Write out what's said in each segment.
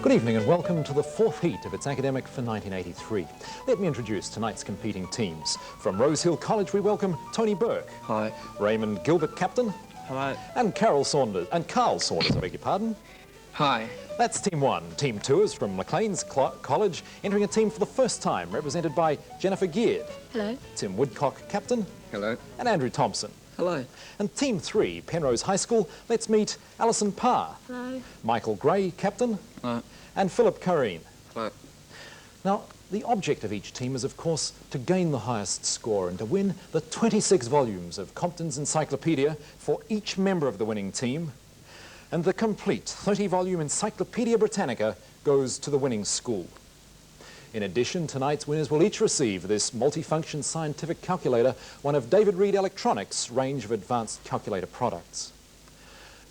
Good evening and welcome to the fourth heat of its academic for 1983. Let me introduce tonight's competing teams. From Rosehill College we welcome Tony Burke. Hi. Raymond Gilbert, captain. Hello. And Carl Saunders, I beg your pardon. Hi. That's Team 1. Team 2 is from Maclean's College, entering a team for the first time, represented by Jennifer Geard. Hello. Tim Woodcock, captain. Hello. And Andrew Thompson. Hello. And Team 3, Penrose High School, let's meet Alison Parr. Hello. Michael Gray, captain. Hello. And Philip Kareen. Hello. Now, the object of each team is, of course, to gain the highest score and to win the 26 volumes of Compton's Encyclopedia for each member of the winning team. And the complete 30-volume Encyclopedia Britannica goes to the winning school. In addition, tonight's winners will each receive this multifunction scientific calculator, one of David Reed Electronics' range of advanced calculator products.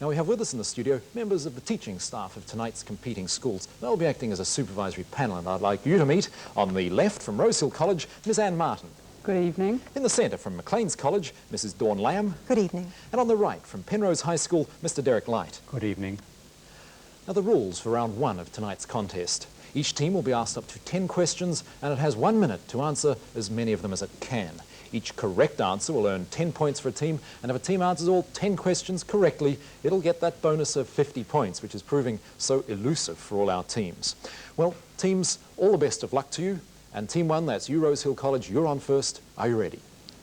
Now, we have with us in the studio members of the teaching staff of tonight's competing schools. They'll be acting as a supervisory panel, and I'd like you to meet, on the left from Rosehill College, Ms. Anne Martin. Good evening. In the centre from Maclean's College, Mrs. Dawn Lamb. Good evening. And on the right from Penrose High School, Mr. Derek Light. Good evening. Now, the rules for round 1 of tonight's contest. Each team will be asked up to 10 questions, and it has 1 minute to answer as many of them as it can. Each correct answer will earn 10 points for a team, and if a team answers all 10 questions correctly, it'll get that bonus of 50 points, which is proving so elusive for all our teams. Well, teams, all the best of luck to you. And Team 1, that's you, Rosehill College, you're on first. Are you ready?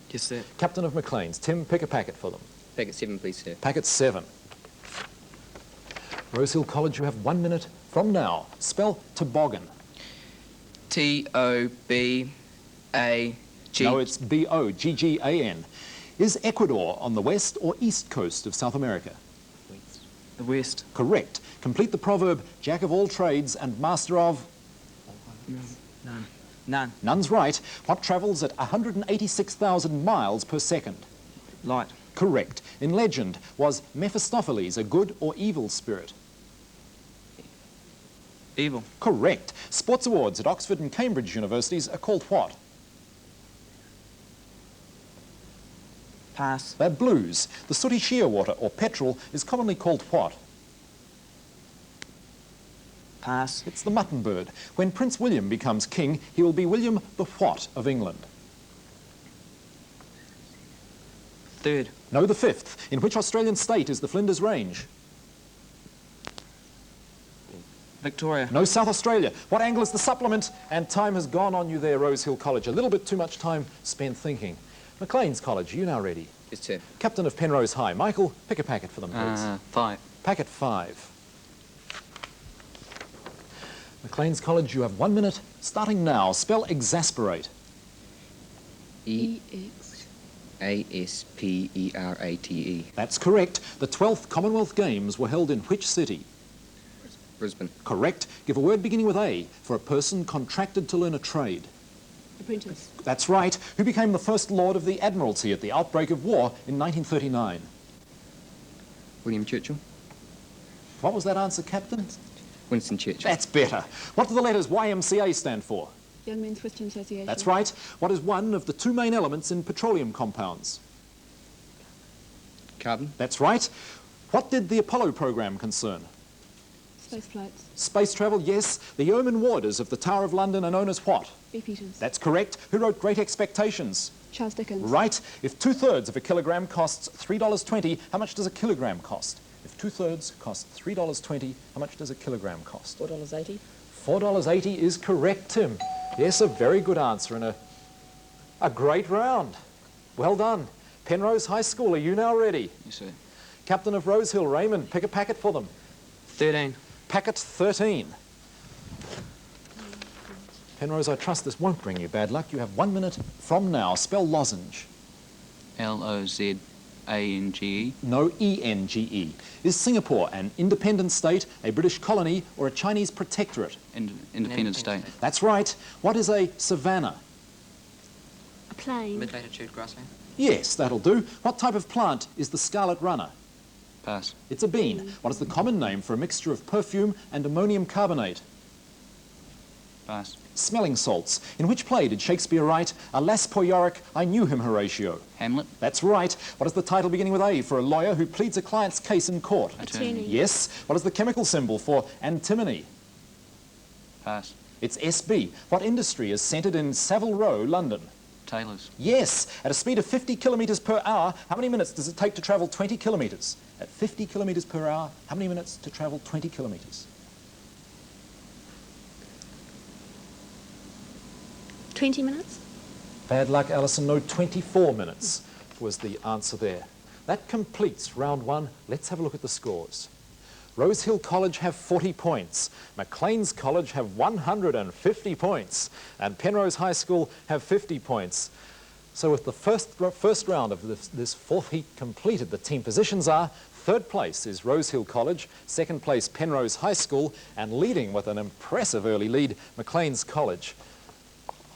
Yes, sir. Captain of Maclean's, Tim, pick a packet for them. Packet 7, please, sir. Packet 7. Rosehill College, you have 1 minute from now. Spell toboggan. T-O-B-A-G... No, it's B-O-G-G-A-N. Is Ecuador on the west or east coast of South America? The West. Correct. Complete the proverb, jack of all trades and master of... None. None. None's right. What travels at 186,000 miles per second? Light. Correct. In legend, was Mephistopheles a good or evil spirit? Evil. Correct. Sports awards at Oxford and Cambridge universities are called what? Pass. They're blues. The sooty shearwater, or petrol, is commonly called what? Pass. It's the mutton bird. When Prince William becomes king, he will be William the what of England? Third. No, the 5th. In which Australian state is the Flinders Range? Victoria. No, South Australia. What angle is the supplement? And time has gone on you there, Rosehill College. A little bit too much time spent thinking. Maclean's College, are you now ready? Yes, sir. Captain of Penrose High, Michael, pick a packet for them, please. 5. Packet 5. Maclean's College, you have 1 minute. Starting now. Spell exasperate. E-A-S-P-E-R-A-T-E. That's correct. The 12th Commonwealth Games were held in which city? Brisbane. Correct. Give a word beginning with A for a person contracted to learn a trade. Apprentice. That's right. Who became the first Lord of the Admiralty at the outbreak of war in 1939? William Churchill. What was that answer, Captain? Winston Churchill. That's better. What do the letters YMCA stand for? Young Men's Christian Association. That's right. What is one of the 2 main elements in petroleum compounds? Carbon. That's right. What did the Apollo program concern? Space flights. Space travel, yes. The yeoman warders of the Tower of London are known as what? B. Peters. That's correct. Who wrote Great Expectations? Charles Dickens. Right. If 2/3 of a kilogram costs $3.20, how much does a kilogram cost? If 2/3 cost $3.20, how much does a kilogram cost? $4.80. $4.80 is correct, Tim. Yes, a very good answer and a great round. Well done. Penrose High School, are you now ready? Yes, sir. Captain of Rosehill, Raymond, pick a packet for them. 13. Packet 13. Penrose, I trust this won't bring you bad luck. You have 1 minute from now. Spell lozenge. L-O-Z-A-N-G-E. No, E-N-G-E. Is Singapore an independent state, a British colony, or a Chinese protectorate? Independent state. That's right. What is a savanna? A plane. Mid-latitude grassland. Yes, that'll do. What type of plant is the scarlet runner? Pass. It's a bean. What is the common name for a mixture of perfume and ammonium carbonate? Pass. Smelling salts. In which play did Shakespeare write, "Alas, poor Yorick, I knew him, Horatio"? Hamlet. That's right. What is the title beginning with A for a lawyer who pleads a client's case in court? Attorney. Yes. What is the chemical symbol for antimony? Pass. It's SB. What industry is centred in Savile Row, London? Tailors. Yes, at a speed of 50 kilometres per hour, how many minutes does it take to travel 20 kilometres? At 50 kilometres per hour, how many minutes to travel 20 kilometres? 20 minutes? Bad luck, Alison. No, 24 minutes was the answer there. That completes round one. Let's have a look at the scores. Rosehill College have 40 points, Maclean's College have 150 points, and Penrose High School have 50 points. So with the first round of this fourth heat completed, the team positions are: third place is Rosehill College, second place Penrose High School, and leading with an impressive early lead, Maclean's College.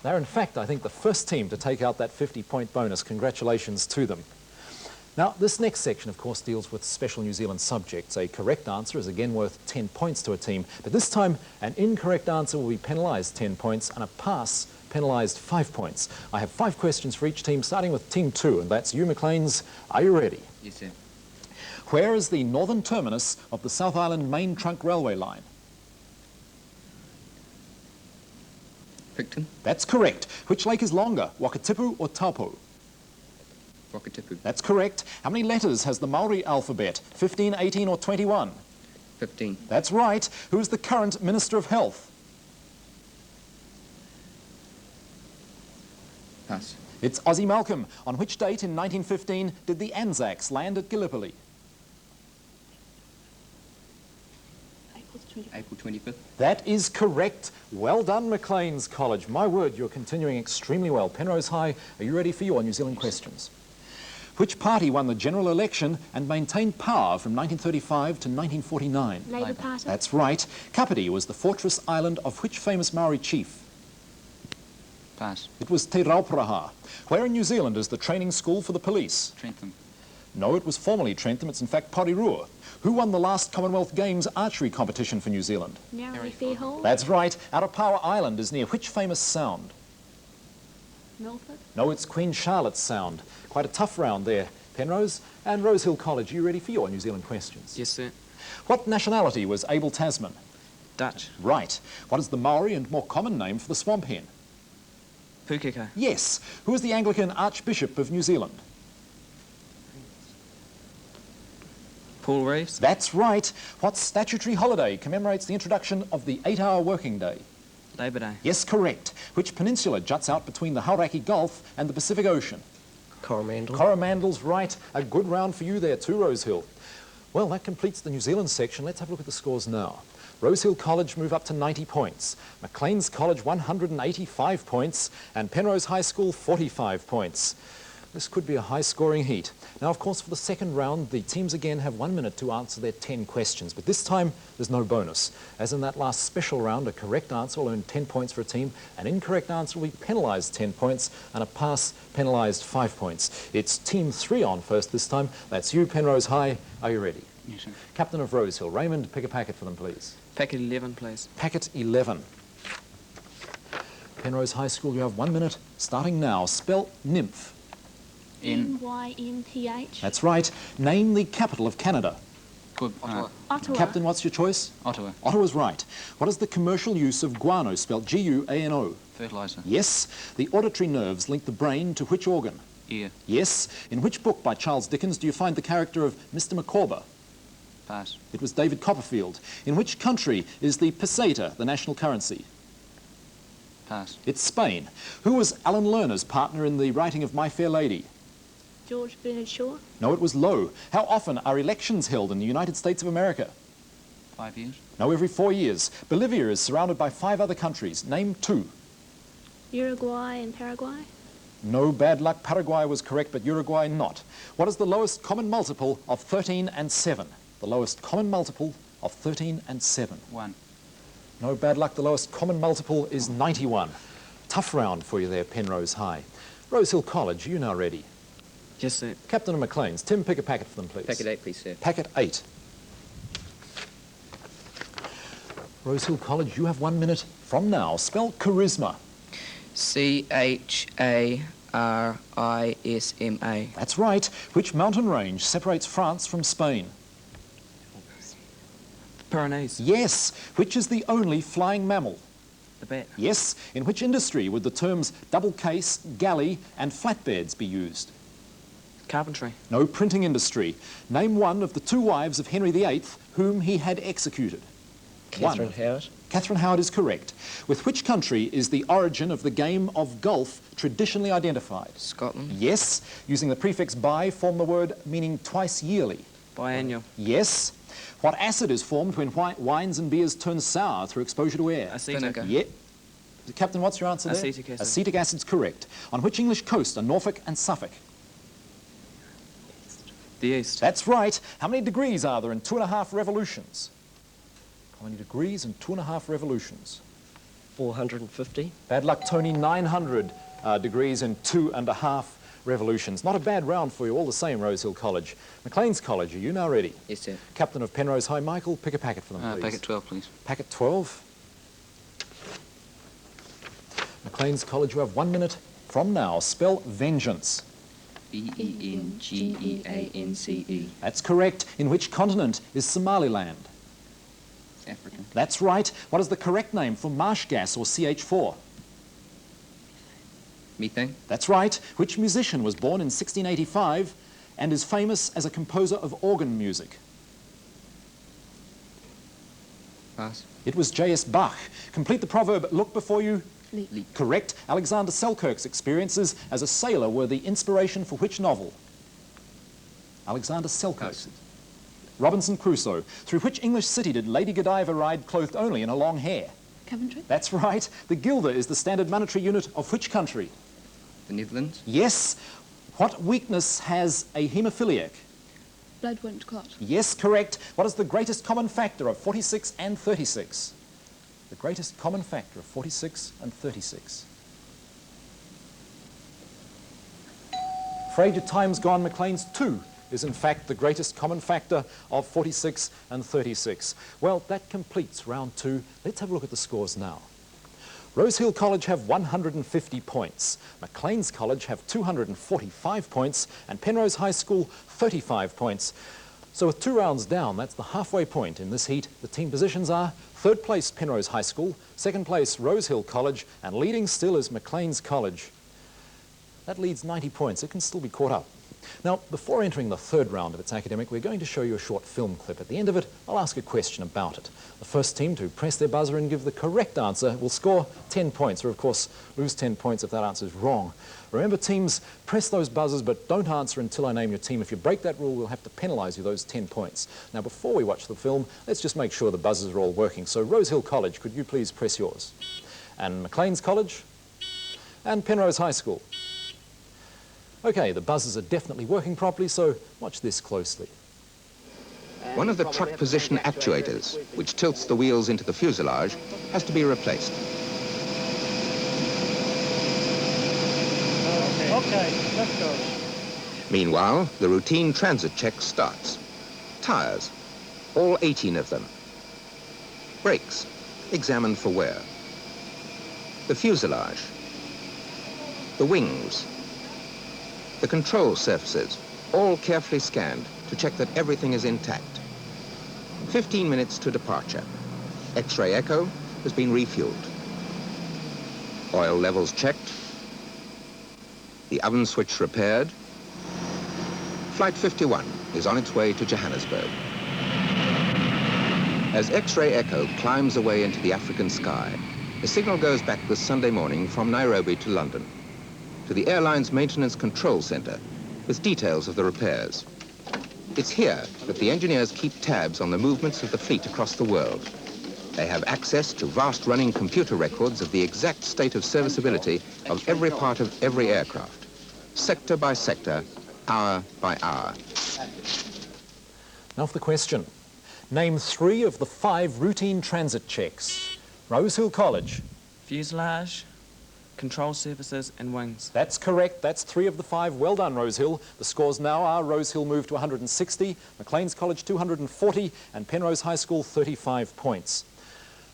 They're in fact, I think, the first team to take out that 50-point bonus. Congratulations to them. Now, this next section, of course, deals with special New Zealand subjects. A correct answer is again worth 10 points to a team, but this time an incorrect answer will be penalised 10 points and a pass penalised 5 points. I have 5 questions for each team, starting with Team 2, and that's you, Maclean's. Are you ready? Yes, sir. Where is the northern terminus of the South Island main trunk railway line? Picton. That's correct. Which lake is longer, Wakatipu or Taupo? Wakatipu. That's correct. How many letters has the Maori alphabet? 15, 18 or 21? 15. That's right. Who is the current Minister of Health? Pass. It's Ozzie Malcolm. On which date in 1915 did the Anzacs land at Gallipoli? April 25th. April 25th. That is correct. Well done, Maclean's College. My word, you're continuing extremely well. Penrose High, are you ready for your New Zealand questions? Which party won the general election and maintained power from 1935 to 1949? Labour Party? That's right. Kapiti was the fortress island of which famous Maori chief? Pass. It was Te Rauparaha. Where in New Zealand is the training school for the police? Trentham. No, it was formerly Trentham. It's in fact Porirua. Who won the last Commonwealth Games archery competition for New Zealand? Narrowly Fairhall? That's right. Arapawa Island is near which famous sound? Norfolk? No, it's Queen Charlotte's Sound. Quite a tough round there, Penrose. And Rosehill College, are you ready for your New Zealand questions? Yes, sir. What nationality was Abel Tasman? Dutch. Right. What is the Maori and more common name for the swamp hen? Pukeka. Yes. Who is the Anglican Archbishop of New Zealand? Paul Reeves. That's right. What statutory holiday commemorates the introduction of the 8-hour working day? Labor Day. Yes, correct. Which peninsula juts out between the Hauraki Gulf and the Pacific Ocean? Coromandel. Coromandel's right. A good round for you there too, Rosehill. Well, that completes the New Zealand section. Let's have a look at the scores now. Rosehill College move up to 90 points. Maclean's College 185 points. And Penrose High School 45 points. This could be a high-scoring heat. Now, of course, for the second round, the teams again have 1 minute to answer their 10 questions, but this time there's no bonus. As in that last special round, a correct answer will earn 10 points for a team, an incorrect answer will be penalised 10 points, and a pass penalised 5 points. It's Team 3 on first this time. That's you, Penrose High. Are you ready? Yes, sir. Captain of Rosehill, Raymond, pick a packet for them, please. Packet 11, please. Packet 11. Penrose High School, you have 1 minute, starting now. Spell nymph. NYMPH? That's right. Name the capital of Canada. Good. Ottawa. Captain, what's your choice? Ottawa. Ottawa's right. What is the commercial use of guano, spelled G-U-A-N-O? Fertiliser. Yes. The auditory nerves link the brain to which organ? Ear. Yes. In which book by Charles Dickens do you find the character of Mr. Micawber? Pass. It was David Copperfield. In which country is the peseta the national currency? Pass. It's Spain. Who was Alan Lerner's partner in the writing of My Fair Lady? George Bernard Shaw? No, it was Lowe. How often are elections held in the United States of America? 5 years. No, every 4 years. Bolivia is surrounded by 5 other countries. Name 2. Uruguay and Paraguay? No, bad luck. Paraguay was correct, but Uruguay not. What is the lowest common multiple of 13 and 7? The lowest common multiple of 13 and 7. 1. No, bad luck. The lowest common multiple is 91. Tough round for you there, Penrose High. Rosehill College, you now ready? Yes, sir. Captain of Maclean's, Tim, pick a packet for them, please. Packet 8, please, sir. Packet 8. Rosehill College, you have 1 minute from now. Spell charisma. Charisma. That's right. Which mountain range separates France from Spain? Pyrenees. Yes. Which is the only flying mammal? The bat. Yes. In which industry would the terms double case, galley and flatbeds be used? Carpentry. No, printing industry. Name one of the two wives of Henry VIII whom he had executed. Catherine One. Howard. Catherine Howard is correct. With which country is the origin of the game of golf traditionally identified? Scotland. Yes. Using the prefix bi, form the word meaning twice yearly. Biennial. Yes. What acid is formed when wines and beers turn sour through exposure to air? Acetic. Vinegar. Yeah. Captain, what's your answer there? Acetic acid. Acetic acid's correct. On which English coast are Norfolk and Suffolk? The east. That's right. How many degrees are there in 2.5 revolutions? How many degrees in 2.5 revolutions? 450. Bad luck, Tony. 900 degrees in 2.5 revolutions. Not a bad round for you all the same, Rosehill College. Maclean's College, are you now ready? Yes, sir. Captain of Penrose High, Michael, pick a packet for them, please. Packet 12, please. Packet 12. Maclean's College, you have 1 minute from now. Spell vengeance. Vengeance. That's correct. In which continent is Somaliland? Africa. That's right. What is the correct name for marsh gas or CH4? Methane. That's right. Which musician was born in 1685 and is famous as a composer of organ music? Pass. It was J.S. Bach. Complete the proverb, look before you. Leap. Correct. Alexander Selkirk's experiences as a sailor were the inspiration for which novel? Alexander Selkirk. Pass. Robinson Crusoe. Through which English city did Lady Godiva ride clothed only in her long hair? Coventry. That's right. The guilder is the standard monetary unit of which country? The Netherlands. Yes. What weakness has a haemophiliac? Blood won't clot. Yes, correct. What is the greatest common factor of 46 and 36? The greatest common factor of 46 and 36. Afraid your time's gone. Maclean's 2 is in fact the greatest common factor of 46 and 36. Well, that completes round 2. Let's have a look at the scores now. Rosehill College have 150 points. Maclean's College have 245 points, and Penrose High School 35 points. So with 2 rounds down, that's the halfway point in this heat. The team positions are 3rd place Penrose High School, 2nd place Rosehill College, and leading still is Maclean's College. That leads 90 points. It can still be caught up. Now, before entering the 3rd round of its academic, we're going to show you a short film clip. At the end of it, I'll ask a question about it. The first team to press their buzzer and give the correct answer will score 10 points, or of course, lose 10 points if that answer is wrong. Remember, teams, press those buzzers, but don't answer until I name your team. If you break that rule, we'll have to penalise you those 10 points. Now, before we watch the film, let's just make sure the buzzers are all working. So, Rosehill College, could you please press yours? And Maclean's College? And Penrose High School? Okay, the buzzers are definitely working properly, so watch this closely. One of the truck position actuators, which tilts the wheels into the fuselage, has to be replaced. Okay, let's go. Meanwhile, the routine transit check starts. Tires, all 18 of them. Brakes, examined for wear. The fuselage. The wings. The control surfaces, all carefully scanned to check that everything is intact. 15 minutes to departure. X-ray echo has been refueled. Oil levels checked. The oven switch repaired. Flight 51 is on its way to Johannesburg. As X-ray echo climbs away into the African sky, the signal goes back this Sunday morning from Nairobi to London, to the airline's maintenance control center with details of the repairs. It's here that the engineers keep tabs on the movements of the fleet across the world. They have access to vast running computer records of the exact state of serviceability of every part of every aircraft, sector by sector, hour by hour. Now for the question. Name 3 of the 5 routine transit checks. Rosehill College. Fuselage, control surfaces, and wings. That's correct. That's 3 of the 5. Well done, Rosehill. The scores now are Rosehill moved to 160, Maclean's College 240, and Penrose High School 35 points.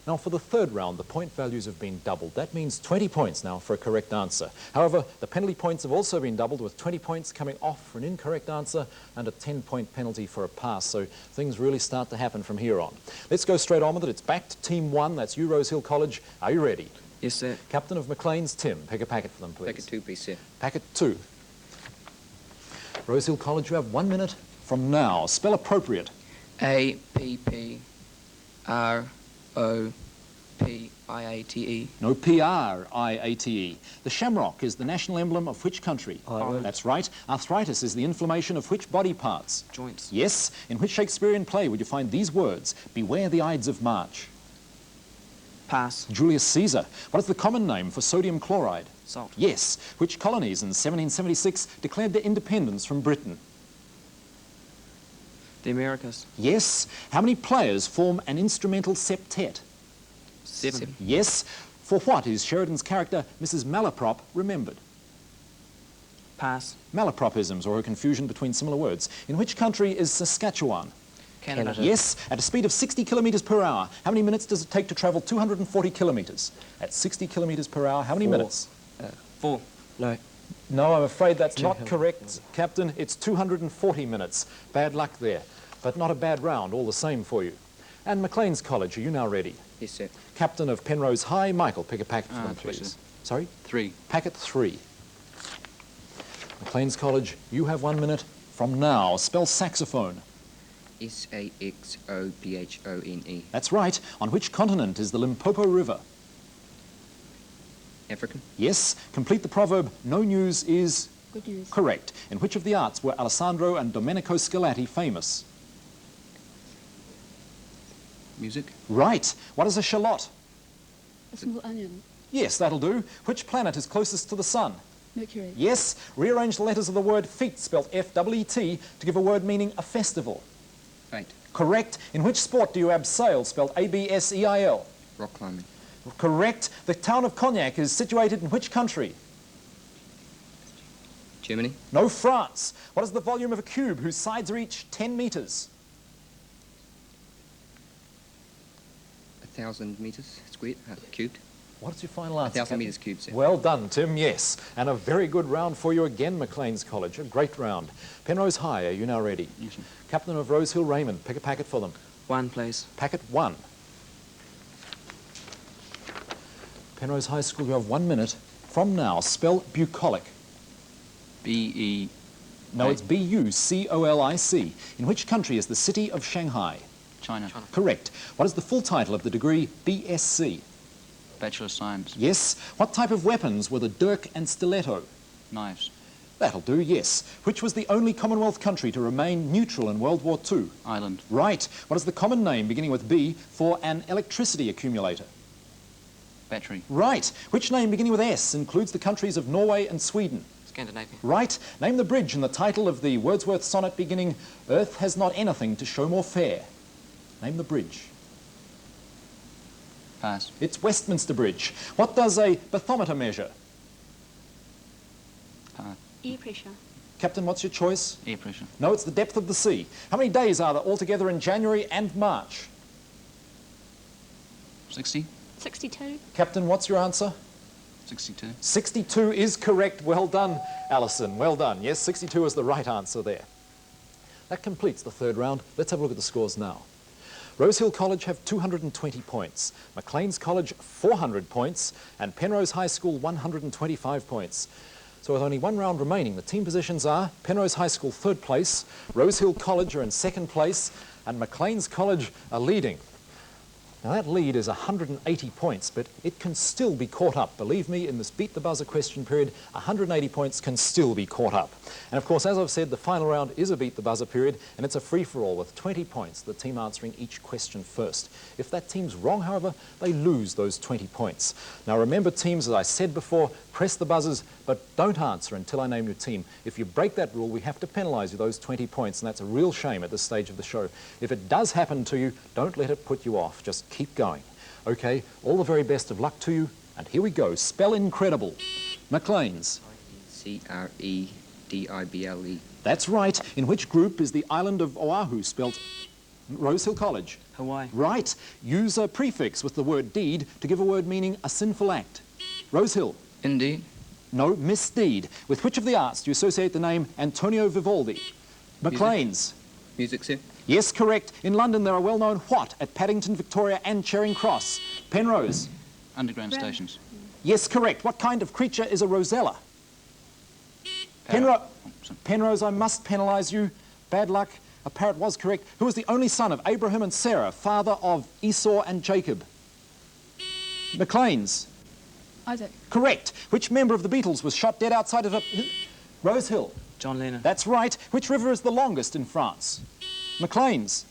Now, for the third round, the point values have been doubled. That means 20 points now for a correct answer. However, the penalty points have also been doubled, with 20 points coming off for an incorrect answer and a 10-point penalty for a pass. So things really start to happen from here on. Let's go straight on with it. It's back to Team 1. That's you, Rosehill College. Are you ready? Yes, sir. Captain of Maclean's, Tim. Pick a packet for them, please. Packet 2, please, sir. Packet 2. Rosehill College, you have 1 minute from now. Spell appropriate. A-P-P-R-O-P-I-A-T-E. No, P-R-I-A-T-E. The shamrock is the national emblem of which country? Ireland. That's right. Arthritis is the inflammation of which body parts? Joints. Yes. In which Shakespearean play would you find these words? Beware the Ides of March. Pass. Julius Caesar. What is the common name for sodium chloride? Salt. Yes. Which colonies in 1776 declared their independence from Britain? The Americas. Yes. How many players form an instrumental septet? 7. Yes. For what is Sheridan's character, Mrs. Malaprop, remembered? Pass. Malapropisms, or a confusion between similar words. In which country is Saskatchewan? Canada. Yes, at a speed of 60 kilometres per hour. How many minutes does it take to travel 240 kilometres? At 60 kilometres per hour, how many 4. minutes? 4. No. No, I'm afraid that's not 200. correct, Captain. It's 240 minutes. Bad luck there, but not a bad round all the same for you. And Maclean's College, are you now ready? Yes, sir. Captain of Penrose High, Michael, pick a packet for them, 3, please. sir. Sorry? 3. Packet 3. Maclean's College, you have 1 minute from now. Spell saxophone. S-A-X-O-P-H-O-N-E. That's right. On which continent is the Limpopo River? African. Yes. Complete the proverb, no news is Good news. correct. In which of the arts were Alessandro and Domenico Scarlatti famous? Music. Right. What is a shallot? A small onion. Yes, that'll do. Which planet is closest to the sun? Mercury. Yes. Rearrange the letters of the word feet, spelled F-E-E-T, to give a word meaning a festival. 8. Correct. In which sport do you abseil, spelled A-B-S-E-I-L? Rock climbing. Correct. The town of Cognac is situated in which country? Germany. No, France. What is the volume of a cube whose sides are each 10 metres? 1,000 meters squared. Cubed. What's your final answer? 1,000 Captain? meters cubed, sir. Well done, Tim, yes. And a very good round for you again, Maclean's College. A great round. Penrose High, are you now ready? Yes, sir. Captain of Rosehill, Raymond, pick a packet for them. 1, please. Packet 1. Penrose High School, you have 1 minute from now. Spell bucolic. B-E. No, it's B-U-C-O-L-I-C. In which country is the city of Shanghai? China. Correct. What is the full title of the degree BSc? Bachelor of Science. Yes. What type of weapons were the dirk and stiletto? Knives. That'll do, yes. Which was the only Commonwealth country to remain neutral in World War II? Ireland. Right. What is the common name beginning with B for an electricity accumulator? Battery. Right. Which name beginning with S includes the countries of Norway and Sweden? Scandinavia. Right. Name the bridge in the title of the Wordsworth sonnet beginning, Earth has not anything to show more fair. Name the bridge. Pass. It's Westminster Bridge. What does a bathymeter measure? Pass. Air pressure. Captain, what's your choice? Air pressure. No, it's the depth of the sea. How many days are there altogether in January and March? 60. 62. Captain, what's your answer? 62. 62 is correct. Well done, Alison. Well done. Yes, 62 is the right answer there. That completes the third round. Let's have a look at the scores now. Rosehill College have 220 points, Maclean's College 400 points, and Penrose High School 125 points. So with only one round remaining, the team positions are Penrose High School third place, Rosehill College are in second place, and Maclean's College are leading. Now that lead is 180 points, but it can still be caught up. Believe me, in this Beat the Buzzer question period, 180 points can still be caught up. And of course, as I've said, the final round is a Beat the Buzzer period, and it's a free-for-all with 20 points, the team answering each question first. If that team's wrong, however, they lose those 20 points. Now remember, teams, as I said before, press the buzzers, but don't answer until I name your team. If you break that rule, we have to penalise you those 20 points, and that's a real shame at this stage of the show. If it does happen to you, don't let it put you off. Just keep going. Okay, all the very best of luck to you, and here we go. Spell incredible. Maclean's. C-R-E-D-I-B-L-E. That's right. In which group is the island of Oahu spelt? Rosehill College. Hawaii. Right. Use a prefix with the word deed to give a word meaning a sinful act. Rosehill. Indeed. No, misdeed. With which of the arts do you associate the name Antonio Vivaldi? Maclean's. Music, sir. Yes, correct. In London, there are well-known what at Paddington, Victoria and Charing Cross? Penrose. Underground Brown. stations. Yes, correct. What kind of creature is a rosella? Parrot. Penrose, I must penalise you. Bad luck. A parrot was correct. Who was the only son of Abraham and Sarah, father of Esau and Jacob? Maclean's. Isaac. Correct. Which member of the Beatles was shot dead outside of a... Rosehill. John Lennon. That's right. Which river is the longest in France? Maclean's.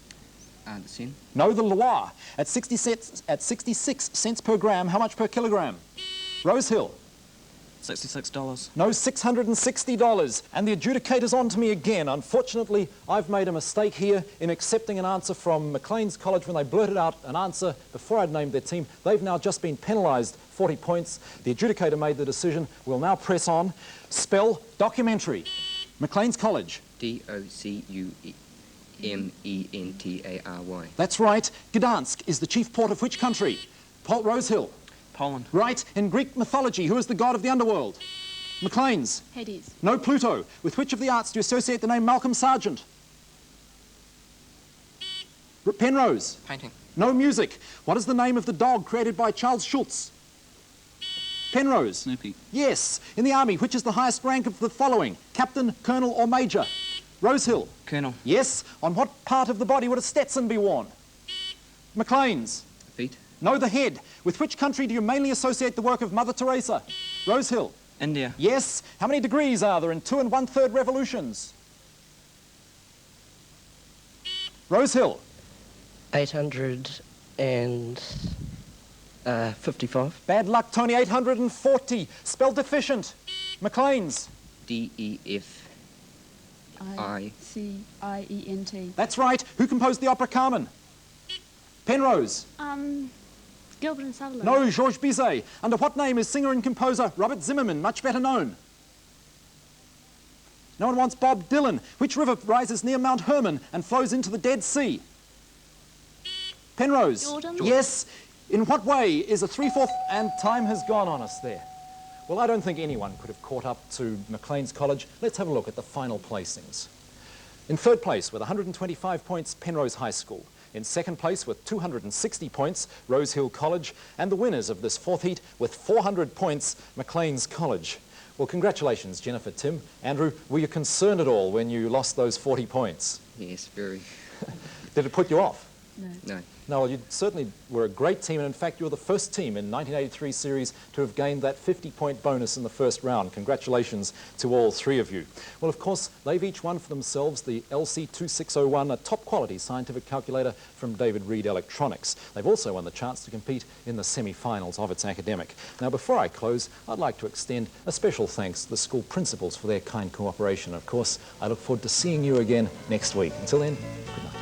The Seine. No, the Loire. At 66 cents per gram, how much per kilogram? Rosehill. $66. No, $660. And the adjudicator's on to me again. Unfortunately, I've made a mistake here in accepting an answer from Maclean's College when they blurted out an answer before I'd named their team. They've now just been penalised 40 points. The adjudicator made the decision. We'll now press on. Spell documentary. Maclean's College. Documentary. That's right. Gdansk is the chief port of which country? Rosehill. Poland. Right. In Greek mythology, who is the god of the underworld? Maclean's. Hades. No, Pluto. With which of the arts do you associate the name Malcolm Sargent? Penrose. Painting. No, music. What is the name of the dog created by Charles Schultz? Penrose. Snoopy. Yes. In the army, which is the highest rank of the following? Captain, colonel or major? Rosehill. Colonel. Yes. On what part of the body would a Stetson be worn? Maclean's. Feet. No, the head. With which country do you mainly associate the work of Mother Teresa? Rosehill. India. Yes. How many degrees are there in 2 1/3 revolutions? Rosehill. 855. Bad luck, Tony. 840. Spell deficient. Maclean's. Icient. That's right. Who composed the opera Carmen? Penrose. Gilbert and Sutherland. No, Georges Bizet. Under what name is singer and composer Robert Zimmerman much better known? No one wants Bob Dylan. Which river rises near Mount Hermon and flows into the Dead Sea? Penrose. Jordan. Yes. In what way is a 3/4... And time has gone on us there. Well, I don't think anyone could have caught up to Maclean's College. Let's have a look at the final placings. In third place with 125 points, Penrose High School. In second place with 260 points, Rosehill College. And the winners of this fourth heat with 400 points, Maclean's College. Well, congratulations, Jennifer, Tim. Andrew, were you concerned at all when you lost those 40 points? Yes, very. Did it put you off? No. No. No, well, you certainly were a great team, and in fact, you were the first team in 1983 series to have gained that 50-point bonus in the first round. Congratulations to all three of you. Well, of course, they've each won for themselves the LC2601, a top-quality scientific calculator from David Reed Electronics. They've also won the chance to compete in the semi-finals of its academic. Now, before I close, I'd like to extend a special thanks to the school principals for their kind cooperation. Of course, I look forward to seeing you again next week. Until then, good night.